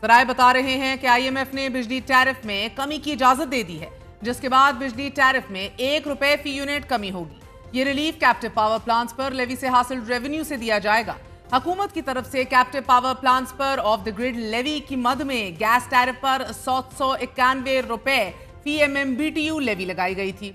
जराए बता रहे हैं कि IMF ने बिजली टैरिफ में कमी की इजाजत दे दी है, जिसके बाद बिजली टैरिफ में ₹1 फी यूनिट कमी होगी। ये रिलीफ कैप्टिव पावर प्लांट्स पर लेवी से हासिल रेवेन्यू से दिया जाएगा। हुकूमत की तरफ से कैप्टिव पावर प्लांट्स पर ऑफ द ग्रिड लेवी की मद में गैस टैरिफ पर ₹791 फी MMBTU लेवी लगाई गई थी।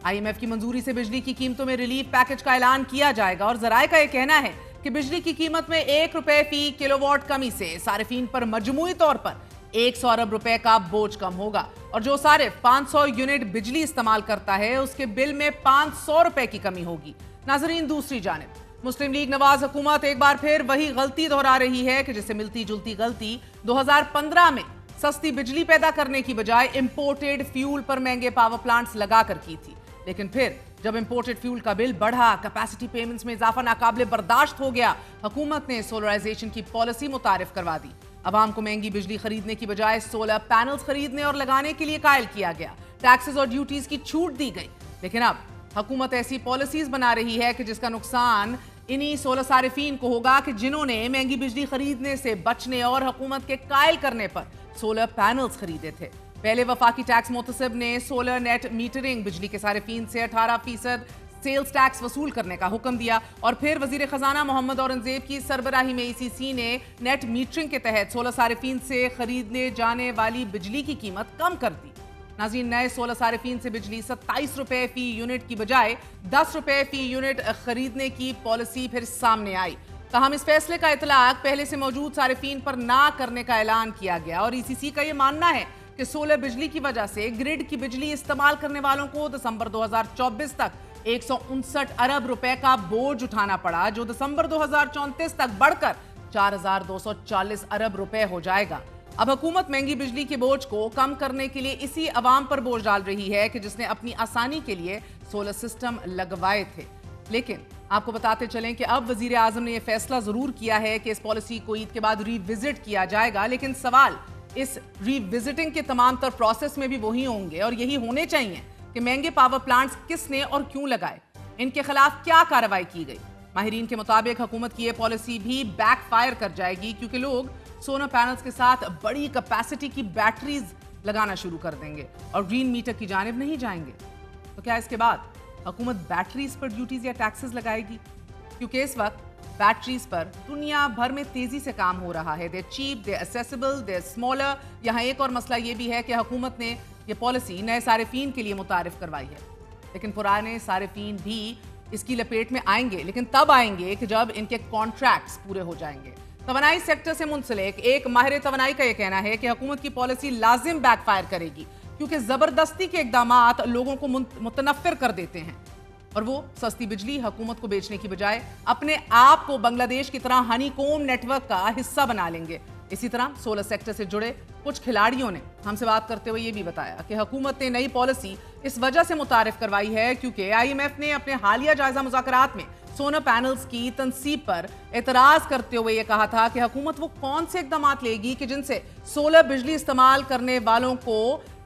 IMF की मंजूरी से बिजली की कीमतों में रिलीफ पैकेज का ऐलान किया जाएगा और जराए का यह कहना है कि बिजली की कीमत में ₹1 फी किलोवाट कमी से सारिफीन पर मजमूई तौर पर 100 अरब रुपए का बोझ कम होगा और जो सारिफ 500 यूनिट बिजली इस्तेमाल करता है उसके बिल में ₹500 की कमी होगी। नाजरीन, दूसरी जानिब मुस्लिम लीग नवाज हुकूमत एक बार फिर वही गलती दोहरा रही है कि जिससे मिलती जुलती गलती 2015 में सस्ती बिजली पैदा करने की बजाय इंपोर्टेड फ्यूल पर महंगे पावर प्लांट्स लगाकर की थी। लेकिन फिर जब इंपोर्टेड फ्यूल का बिल बढ़ा, कैपेसिटी पेमेंट्स में इजाफा नाकाबिले बर्दाश्त हो गया, हुकूमत ने सोलराइजेशन की पॉलिसी मुतारिफ करवा दी। अवाम को महंगी बिजली खरीदने की बजाय सोलर पैनल्स खरीदने और लगाने के लिए कायल किया गया। टैक्सेस और ड्यूटीज की छूट दी गई। लेकिन अब हुकूमत ऐसी पॉलिसीज बना रही है कि जिसका नुकसान इन्हीं सोलर सारिफीन को होगा कि जिन्होंने महंगी बिजली खरीदने से बचने और हुकूमत के कायल करने पर सोलर पैनल्स खरीदे थे। पहले वफाकी टैक्स मोतसिब ने सोलर नेट मीटरिंग बिजली के सारिफीन से 18% सेल्स टैक्स वसूल करने का हुक्म दिया और फिर वजीर खजाना मोहम्मद औरंगजेब की सरबराही में ECC ने नेट मीटरिंग के तहत सोलर सारिफीन से खरीदने जाने वाली बिजली की कीमत कम कर दी। नाज़रीन, नए सोलर सारिफीन से बिजली ₹27 फी यूनिट की बजाय ₹10 फी यूनिट खरीदने की पॉलिसी फिर सामने आई। ताहम इस फैसले का इतलाक पहले से मौजूद सारिफीन पर ना करने का ऐलान किया गया और ECC का यह मानना है कि सोलर बिजली की वजह से ग्रिड की बिजली इस्तेमाल करने वालों को दिसंबर 2024 तक 159 अरब रुपए का बोझ उठाना पड़ा, जो दिसंबर 2034 तक बढ़कर 4240 अरब रुपए हो जाएगा। अब हुकूमत महंगी बिजली के बोझ को कम करने के लिए इसी अवाम पर बोझ डाल रही है कि जिसने अपनी आसानी के लिए सोलर सिस्टम लगवाए थे। लेकिन आपको बताते चलें कि अब वजीर आजम ने यह फैसला जरूर किया है कि इस पॉलिसी को ईद के बाद रिविजिट किया जाएगा। लेकिन सवाल इस रिविजिटिंग के तमाम तर प्रोसेस में भी वही होंगे और यही होने चाहिए कि महंगे पावर प्लांट्स किसने और क्यों लगाए, इनके खिलाफ क्या कार्रवाई की गई। माहिरीन के मुताबिक हुकूमत की यह पॉलिसी भी बैकफायर कर जाएगी क्योंकि लोग सोलर पैनल्स के साथ बड़ी कैपेसिटी की बैटरीज लगाना शुरू कर देंगे और ग्रीन मीटर की जानिब नहीं जाएंगे। तो क्या इसके बाद हुकूमत बैटरीज पर ड्यूटीज या टैक्सेस लगाएगी? क्योंकि इस वक्त बैटरीज पर दुनिया भर में तेजी से काम हो रहा है। दे चीप, दे एसेसिबल, दे स्मॉलर। यहाँ एक और मसला ये भी है कि हुकूमत ने यह पॉलिसी नए सारिफीन के लिए मुतारिफ करवाई है, लेकिन पुराने सारिफीन भी इसकी लपेट में आएंगे, लेकिन तब आएंगे कि जब इनके कॉन्ट्रैक्ट्स पूरे हो जाएंगे। तवानाई सेक्टर से मुंसलिक एक माहिर तवानाई का यह कहना है कि हुकूमत की पॉलिसी लाजिम बैकफायर करेगी क्योंकि जबरदस्ती के इकदामात लोगों को मुतनफ्फिर कर देते हैं और वो सस्ती बिजली हुकूमत को बेचने की बजाय अपने आप को बांग्लादेश की तरह हनीकॉम नेटवर्क का हिस्सा बना लेंगे। इसी तरह सोलर सेक्टर से जुड़े कुछ खिलाड़ियों ने हमसे बात करते हुए ये भी बताया कि हुकूमत ने नई पॉलिसी इस वजह से मुतारिफ करवाई है क्योंकि IMF ने अपने हालिया जायजा मुज़ाकरात में सोलर पैनल्स की तनसीब पर एतराज करते हुए यह कहा था कि हुकूमत वो कौन से इकदाम लेगी कि जिनसे सोलर बिजली इस्तेमाल करने वालों को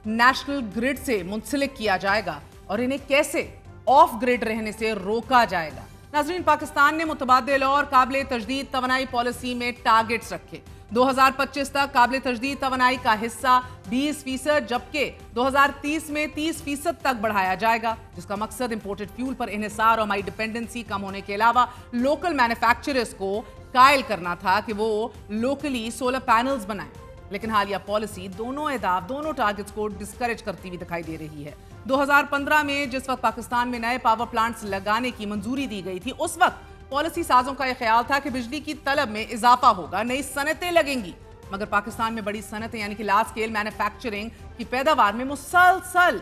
नेशनल ग्रिड से मुंसलिक किया जाएगा और इन्हें कैसे ऑफ ग्रिड रहने से रोका जाएगा। नाज़रीन, पाकिस्तान ने मुतबादिल और काबिल तजदीद तवानाई पॉलिसी में टारगेट्स रखे। 2025 तक काबिल तजदीद तवानाई का हिस्सा 20% जबकि 2030 में 30% तक बढ़ाया जाएगा, जिसका मकसद इंपोर्टेड फ्यूल पर इन्हिसार और माई डिपेंडेंसी कम होने के अलावा लोकल मैन्युफैक्चरर्स को कायल करना था कि वो लोकली सोलर पैनल्स बनाएं। लेकिन हालिया पॉलिसी दोनों टारगेट्स को डिस्करेज करती हुई दिखाई दे रही है। 2015 में जिस वक्त पाकिस्तान में नए पावर प्लांट्स लगाने की मंजूरी दी गई थी, उस वक्त पॉलिसी साजों का यह ख्याल था कि बिजली की तलब में इजाफा होगा, नई सनतें लगेंगी। मगर पाकिस्तान में बड़ी सनतें यानी कि लार्ज स्केल मैन्युफैक्चरिंग की पैदावार में मुसलसल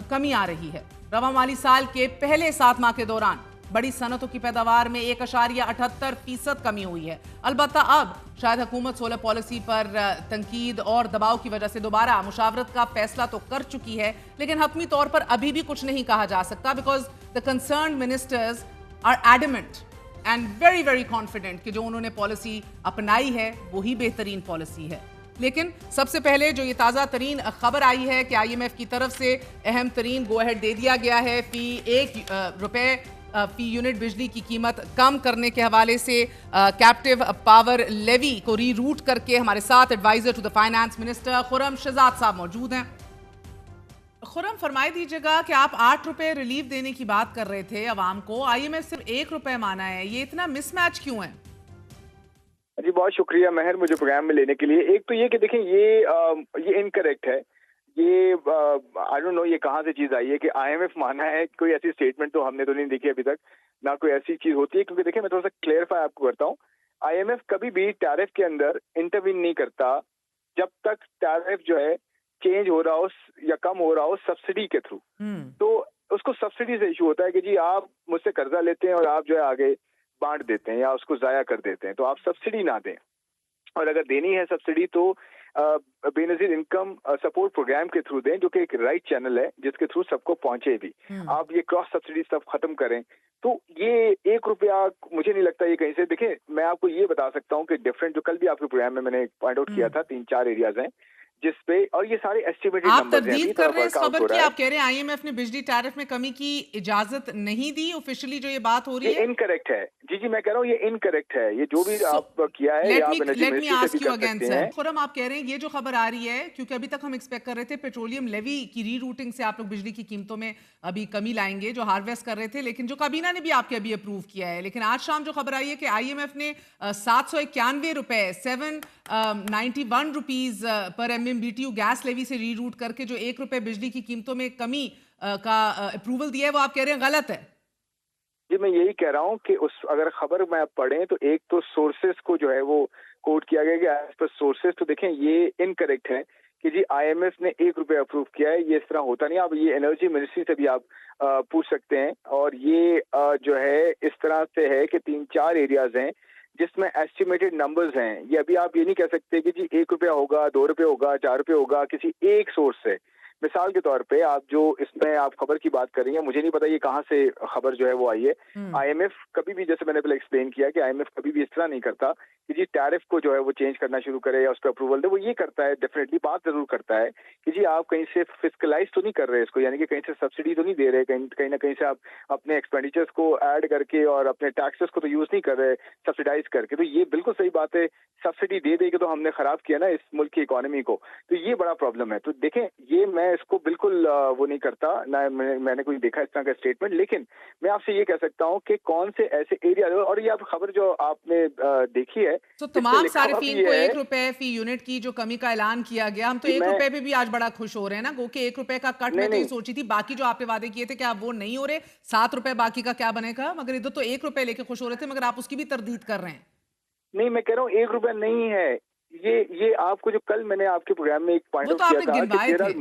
कमी आ रही है। रवा माली साल के पहले 7 माह के दौरान बड़ी सनतों की पैदावार में 1.78% कमी हुई है। अलबत्ता अब शायद हुकूमत सोलर पॉलिसी पर तनकीद और दबाव की वजह से दोबारा मुशावरत का फैसला तो कर चुकी है, लेकिन हतमी तौर पर अभी भी कुछ नहीं कहा जा सकता because the concerned ministers are adamant and very very confident कि जो उन्होंने पॉलिसी अपनाई है वही बेहतरीन पॉलिसी है। लेकिन सबसे पहले जो ये ताज़ा तरीन खबर आई है कि IMF की तरफ से अहम तरीन गो अहेड दे दिया गया है फी ₹1 फी यूनिट बिजली की कीमत कम करने के हवाले से कैप्टिव पावर लेवी को रीरूट करके हमारे साथ adviser to the finance minister Khurram Shahzad साहब मौजूद हैं। खुर्रम, फरमाई दीजिएगा कि आप 8 रुपए रिलीफ देने की बात कर रहे थे अवाम को, IMF सिर्फ 1 रुपए माना है, ये इतना मिसमैच क्यों है? जी बहुत शुक्रिया महर मुझे प्रोग्राम में लेने के लिए। एक तो ये कि देखें ये इनकरेक्ट है, ये आई डोंट नो ये कहाँ से चीज आई है कि IMF माना है। कोई ऐसी स्टेटमेंट तो हमने तो नहीं देखी अभी तक, ना कोई ऐसी चीज होती है। क्योंकि देखिए मैं थोड़ा सा क्लेरिफाई आपको करता हूँ, IMF कभी भी टैरिफ के अंदर इंटरवीन नहीं करता जब तक टैरिफ जो है चेंज हो रहा हो या कम हो रहा हो सब्सिडी के थ्रू। तो उसको सब्सिडी से इशू होता है कि जी आप मुझसे कर्जा लेते हैं और आप जो है आगे बांट देते हैं या उसको जाया कर देते हैं, तो आप सब्सिडी ना दें। और अगर देनी है सब्सिडी तो बेनजीर इनकम सपोर्ट प्रोग्राम के थ्रू दें, जो कि एक राइट चैनल है जिसके थ्रू सबको पहुंचे भी। आप ये क्रॉस सब्सिडी सब खत्म करें। तो ये 1 रुपया मुझे नहीं लगता ये कहीं से। देखिए मैं आपको ये बता सकता हूँ कि डिफरेंट, जो कल भी आपके प्रोग्राम में मैंने पॉइंट आउट किया था, 3-4 एरियाज हैं जिसपे, और ये सारे एस्टिमेटेड आप नंबर्स हैं। तरदीद कर रहे हैं इस खबर की, आप कह रहे हैं IMF ने बिजली टैरिफ में कमी की इजाजत नहीं दी, ऑफिशियली जो ये बात हो रही है इनकरेक्ट है। जी मैं कह रहा हूँ ये इनकरेक्ट है। ये जो भी आप किया है लेट आप मी एनर्जी मिनिस्ट्री से आस्क भी यू कर अगेन सकते सर। हैं। खुर्रम, आप कह रहे हैं ये जो खबर आ रही है, क्योंकि अभी तक हम एक्सपेक्ट कर रहे थे पेट्रोलियम लेवी की रीरूटिंग से आप लोग बिजली की कीमतों में अभी कमी लाएंगे जो हार्वेस्ट कर रहे थे, लेकिन जो काबीना ने भी आपके अभी अप्रूव किया है। लेकिन आज शाम जो खबर आई है कि IMF ने 791 रुपए 791 रुपीज पर MMBTU गैस लेवी से रीरूट करके जो 1 रुपए बिजली की कीमतों में कमी का अप्रूवल दिया है, वो आप कह रहे हैं गलत है। जी मैं यही कह रहा हूँ कि उस अगर खबर में आप पढ़ें तो एक तो सोर्सेस को जो है वो कोट किया गया कि एज पर सोर्सेस, तो देखें ये इनकरेक्ट है कि जी IMF ने 1 रुपये अप्रूव किया है। ये इस तरह होता नहीं। आप ये एनर्जी मिनिस्ट्री से भी आप पूछ सकते हैं। और ये जो है इस तरह से है कि 3-4 एरियाज हैं जिसमें एस्टिमेटेड नंबर्स हैं। ये अभी आप ये नहीं कह सकते कि जी 1 रुपया होगा, 2 रुपये होगा, 4 रुपये होगा किसी एक सोर्स से। मिसाल के तौर पे आप जो इसमें आप खबर की बात कर रही हैं, मुझे नहीं पता ये कहाँ से खबर जो है वो आई है। IMF कभी भी, जैसे मैंने पहले एक्सप्लेन किया कि IMF कभी भी इस तरह नहीं करता कि जी टैरिफ को जो है वो चेंज करना शुरू करे या उस पर अप्रूवल दे। वो ये करता है, डेफिनेटली बात जरूर करता है कि जी आप कहीं से फिस्कलाइज तो नहीं कर रहे इसको, यानी कि कहीं से सब्सिडी तो नहीं दे रहे, कहीं ना कहीं से आप अपने एक्सपेंडिचर्स को ऐड करके और अपने टैक्सेस को तो यूज नहीं कर रहे सब्सिडाइज करके। तो ये बिल्कुल सही बात है। सब्सिडी दे दे के तो हमने खराब किया ना इस मुल्क की इकोनॉमी को, तो ये बड़ा प्रॉब्लम है। तो देखें ये मैं इसको बिल्कुल वो नहीं करता, ना मैंने कोई देखा इस तरह का स्टेटमेंट। लेकिन मैं आपसे ये कह सकता हूँ कि कौन से ऐसे एरिया, और ये आप खबर जो आपने देखी है तो तमाम सारिफीन को 1 रुपए फी यूनिट की जो कमी का ऐलान किया गया, हम तो 1 रुपए पे भी आज बड़ा खुश हो रहे हैं ना। गो के 1 रुपए का कट मैं तो ये सोची थी, बाकी जो आपने वादे किए थे क्या वो नहीं हो रहे? 7 रुपए बाकी का क्या बनेगा? मगर इधर तो 1 रुपए लेके खुश हो रहे थे, मगर आप उसकी भी तरदीद कर रहे हैं। नहीं मैं कह रहा हूँ 1 रुपया नहीं है ये आपको, जो कल मैंने आपके प्रोग्राम में एक पॉइंट आउट किया था कि देयर आर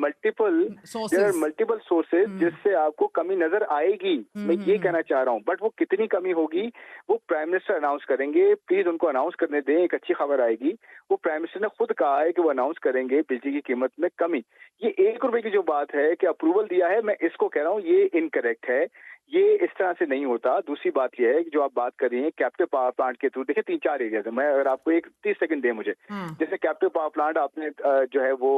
मल्टीपल सोर्सेज जिससे आपको कमी नजर आएगी। मैं ये कहना चाह रहा हूँ, बट वो कितनी कमी होगी वो प्राइम मिनिस्टर अनाउंस करेंगे। प्लीज उनको अनाउंस करने दें, एक अच्छी खबर आएगी। वो प्राइम मिनिस्टर ने खुद कहा है कि वो अनाउंस करेंगे बिजली की कीमत में कमी। ये 1 रुपए की जो बात है कि अप्रूवल दिया है, मैं इसको कह रहा हूँ ये इनकरेक्ट है। ये इस तरह से नहीं होता। दूसरी बात यह है कि जो आप बात कर रही हैं कैप्टिव पावर प्लांट के थ्रू, देखिए 3-4 एरिया है। मैं अगर आपको एक 30 सेकंड दे मुझे, जैसे कैप्टिव पावर प्लांट आपने जो है वो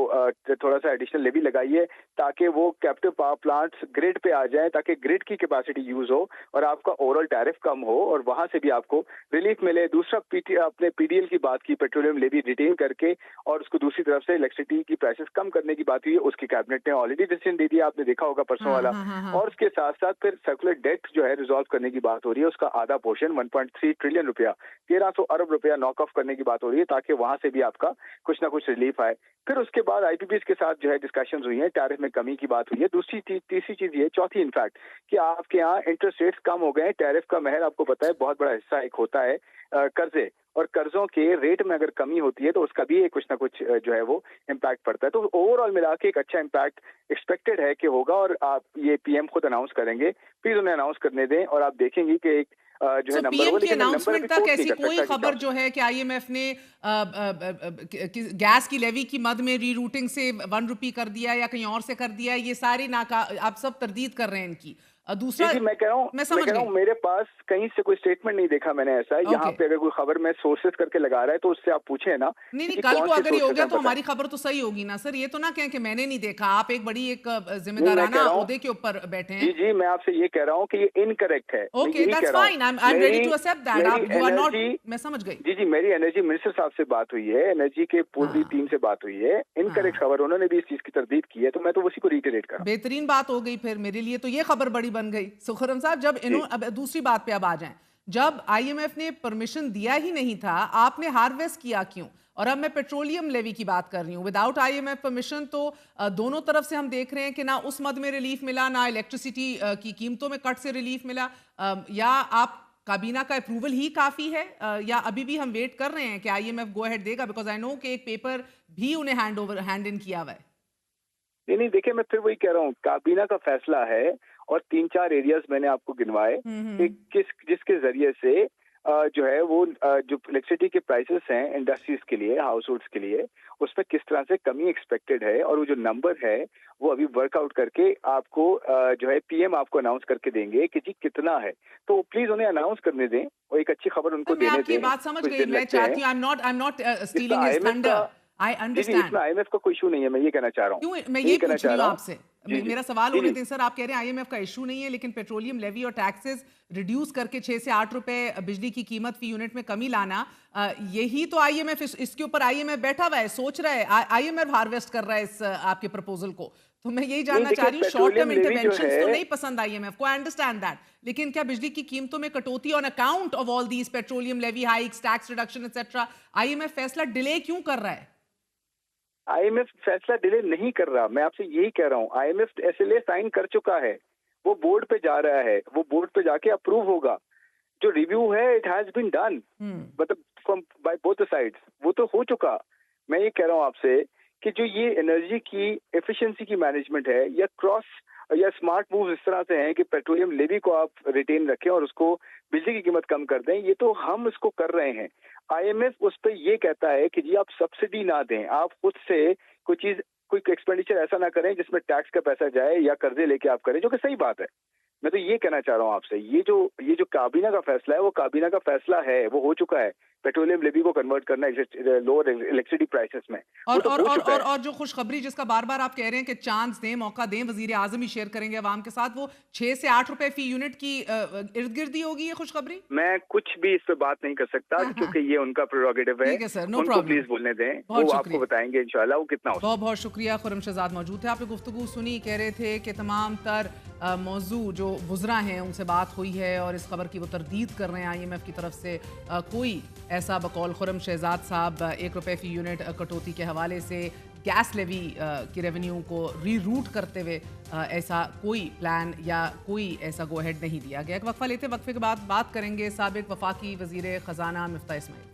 थोड़ा सा एडिशनल लेवी लगाई है ताकि वो कैप्टिव पावर प्लांट्स ग्रिड पे आ जाए, ताकि ग्रिड की कैपेसिटी यूज हो और आपका ओवरऑल टैरिफ कम हो और वहां से भी आपको रिलीफ मिले। दूसरा आपने PDL की बात की, पेट्रोलियम लेवी रिटेन करके, और उसको दूसरी तरफ से इलेक्ट्रिसिटी की प्राइसेस कम करने की बात हुई है, उसकी कैबिनेट ने ऑलरेडी डिसीजन दे दिया, आपने देखा होगा परसों वाला। और उसके साथ साथ फिर डेट जो है रिजॉल्व करने की बात हो रही है, उसका आधा पोर्शन 1.3 ट्रिलियन रुपया, 1300 अरब रुपया नॉक ऑफ करने की बात हो रही है, ताकि वहां से भी आपका कुछ ना कुछ रिलीफ आए। फिर उसके बाद IPPs के साथ जो है डिस्कशंस हुई हैं, टैरिफ में कमी की बात हुई है। तीसरी चीज ये, चौथी इनफैक्ट, कि आपके यहाँ इंटरेस्ट रेट्स कम हो गए हैं। टैरिफ का महर आपको पता है बहुत बड़ा हिस्सा एक होता है कर्जे, और कर्जों के रेट में अगर कमी होती है तो उसका भी कुछ ना कुछ जो है वो इम्पैक्ट पड़ता है। तो ओवरऑल मिला के एक अच्छा इम्पैक्ट एक्सपेक्टेड है कि होगा, और आप ये PM खुद अनाउंस करेंगे। प्लीज उन्हें अनाउंस करने दें और आप देखेंगे कि एक जो है नंबर वो, लेकिन अनाउंसमेंट तक ऐसी कोई खबर जो है कि IMF ने गैस की लेवी की मद में रीरूटिंग से 1 रुपी कर दिया या कहीं और से कर दिया, ये सारी आप सब तरदीद कर रहे हैं इनकी। दूसरा मैं कह रहा हूँ मेरे पास कहीं से कोई स्टेटमेंट नहीं देखा मैंने ऐसा। यहाँ पे अगर कोई खबर में सोर्सेस करके लगा रहा है तो उससे आप पूछे ना। नहीं, कल को अगर ये हो गया तो हमारी खबर तो सही होगी ना सर। ये तो ना कहें कि मैंने नहीं देखा। आप एक बड़ी एक जिम्मेदाराना ओहदे के ऊपर बैठे हैं। जी, मैं आपसे ये कह रहा हूँ कि ये इनकरेक्ट है। Okay, that's fine, I am ready to accept that. You are not, मैं समझ गई। जी, मेरी एनर्जी मिनिस्टर साहब से बात हुई है, एनर्जी के पूरी टीम से बात हुई है। इनकरेक्ट खबर, उन्होंने भी इस चीज की तरदीद की है, तो मैं तो उसी को रिटेरेट कर रहा हूं। बेहतरीन बात हो गई फिर मेरे लिए तो ये खबर बड़ी बन गई। सो खुर्रम साहब, जब अब दूसरी बात पे अब आ जाएं, जब आईएमएफ ने परमिशन दिया ही नहीं था, आपने हार्वेस्ट किया क्यों? और अब मैं पेट्रोलियम लेवी की बात कर रही हूँ। विदाउट आईएमएफ परमिशन तो दोनों तरफ से हम देख रहे हैं कि ना उस मद में रिलीफ मिला, ना इलेक्ट्रिसिटी की कीमतों में कट से रिलीफ मिला। या आप काबीना का अप्रूवल ही काफी है, या अभी भी हम वेट कर रहे हैं कि आईएमएफ गो अहेड देगा? बिकॉज आई नो कि एक पेपर भी उन्हें हैंड इन किया हुआ है। नहीं, देखिए, मैं फिर वही कह रहा हूँ, काबीना का फैसला है और 3-4 एरियाज मैंने आपको गिनवाए कि जिसके जरिए से जो है वो जो इलेक्ट्रिसिटी के प्राइसेस हैं इंडस्ट्रीज के लिए, हाउस होल्ड्स के लिए, उसमें किस तरह से कमी एक्सपेक्टेड है, और वो जो नंबर है वो अभी वर्कआउट करके आपको जो है पीएम आपको अनाउंस करके देंगे कि जी कितना है। तो प्लीज उन्हें अनाउंस करने दें और एक अच्छी खबर उनको देने दें। आपकी बात समझ गई, मैं चाहती हूँ, I am not stealing his thunder, I understand. इसमें आईएमएफ का कोई इशू नहीं है, मैं ये कहना चाह रहा हूँ। क्यों मैं ये पूछ रही हूँ आपसे, मेरा सवाल होने दें सर। आप कह रहे हैं आईएमएफ का इशू नहीं है, लेकिन पेट्रोलियम लेवी और टैक्सेस रिड्यूस करके 6 से 8 रुपए बिजली की कीमत फी यूनिट में कमी लाना, यही तो आईएमएफ, इसके ऊपर आईएमएफ बैठा हुआ है, सोच रहा है, आईएमएफ हार्वेस्ट कर रहा है इस आपके प्रपोजल को। तो मैं यही जानना चाह रही हूँ, शॉर्ट टर्म इंटरवेंशंस तो नहीं पसंद आईएमएफ को, आई अंडरस्टैंड दैट, लेकिन क्या बिजली की कीमतों में कटौती on account of all these petroleum levy hikes, tax reduction etcetera, IMF फैसला डिले क्यों कर रहा है? आईएमएफ फैसला डिले नहीं कर रहा, मैं आपसे यही कह रहा हूँ। आईएमएफ एसएलए साइन कर चुका है, वो बोर्ड पे जा रहा है, वो बोर्ड पे जाके अप्रूव होगा। जो रिव्यू है इट हैज बीन डन, मतलब from by both the sides, वो तो हो चुका। मैं ये कह रहा हूँ आपसे कि जो ये एनर्जी की एफिशिएंसी की मैनेजमेंट है, या क्रॉस या स्मार्ट मूव इस तरह से हैं कि पेट्रोलियम लेवी को आप रिटेन रखें और उसको बिजली की कीमत कम कर दें, ये तो हम इसको कर रहे हैं। आईएमएफ उस पर ये कहता है कि जी आप सब्सिडी ना दें, आप खुद से कोई एक्सपेंडिचर ऐसा ना करें जिसमें टैक्स का पैसा जाए या कर्जे लेके आप करें, जो कि सही बात है। मैं तो ये कहना चाह रहा हूँ आपसे, ये जो काबीना का फैसला है, वो काबीना का फैसला है, वो हो चुका है। पेट्रोलियम लेवी को कन्वर्ट करना लोअर इलेक्ट्रिसिटी प्राइसेस में। और जो खुशखबरी जिसका बार बार आप कह रहे हैं कि चांस दें, मौका दें, वजीर आजम ही शेयर करेंगे अवाम के साथ, वो 6 से 8 रुपए फी यूनिट की इर्द गिर्द ही होगी ये खुशखबरी? मैं कुछ भी इस पे बात नहीं कर सकता क्योंकि ये उनका प्रेरोगेटिव है। ठीक है सर, नो उनको प्रॉब्लम, प्लीज बोलने दें, वो आपको बताएंगे इंशाल्लाह वो कितना। बहुत बहुत शुक्रिया। खुर्रम शहजाद मौजूद थे, आपने गुफ्तगू सुनी, कह रहे थे कि तमाम तर मौजू जो वुज़रा हैं उनसे बात हुई है और इस खबर की वो तरदीद कर रहे हैं आईएमएफ की तरफ से। कोई ऐसा बकौल खुर्रम शहजाद साहब 1 रुपए फी यूनिट कटौती के हवाले से गैस लेवी की रेवेन्यू को रीरूट करते हुए ऐसा कोई प्लान या कोई ऐसा गो अहेड नहीं दिया गया। एक वक्फा लेते, वक्फे के बाद बात करेंगे साबिक वफाकी वजीर ख़जाना मिफ्ता इस्माइल।